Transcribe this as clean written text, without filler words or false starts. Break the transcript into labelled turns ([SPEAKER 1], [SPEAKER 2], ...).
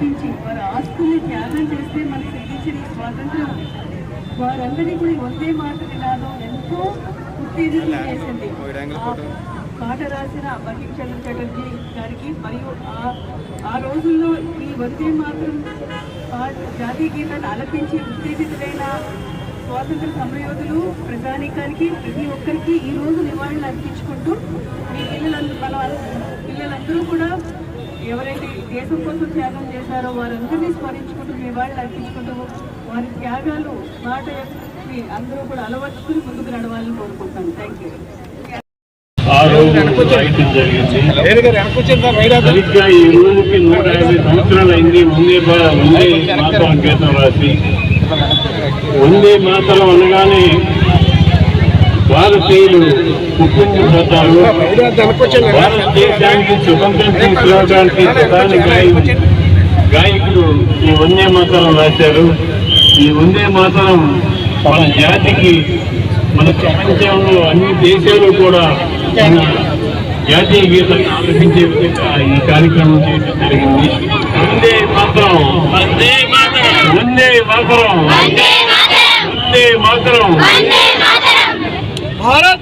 [SPEAKER 1] అర్పించి వారి ఆస్తుల్ని త్యాగం చేస్తే మనకి సిద్ధించిన ఈ స్వాతంత్రం వారందరినీ కూడా వందే మాతరం నినాదం ఎంతో ఉత్తేజితం చేసింది. పాట రాసిన బంకిం చంద్ర చటర్జీ గారికి మరియు ఆ రోజుల్లో ఈ వందే మాతరం జాతీయ గీతాన్ని ఆలపించి ఉత్తేజితులైన స్వాతంత్ర సమరయోధులు ప్రజానీకానికి ప్రతి ఒక్కరికి ఈ రోజు నివాళులు అర్పించుకుంటూ మీ పిల్లలందరూ కూడా ఎవరైతే దేశం కోసం త్యాగం చేశారో వారందరినీ స్మరించుకుంటూ నివాళులు అర్పించుకుంటూ వారి త్యాగాలు మాట అందరూ కూడా అలవర్చుకుని ముందుకు నడవాలని కోరుకుంటాను. Thank you.
[SPEAKER 2] సరిగ్గా ఈ రోజుకి 150 సంవత్సరాలు అయింది. వందే మాతరం గీతం రాసి వందే మాతరం అనగానే భారతీయులు పుట్టించిపోతారు. భారతదేశానికి స్వతంత్రం తీసుకురావడానికి ప్రధాని గాయకుడు ఈ వందే మాతరం రాశారు. ఈ వందే మాతరం మన జాతికి మన ప్రపంచంలో అన్ని దేశాలు కూడా మన జాతీయ గీతాన్ని ఆలపించే విధంగా ఈ కార్యక్రమం చేయడం జరిగింది. వందే మాతరం, వందే మాతరం, వందే మాతరం, వందే మాతరం. భారత్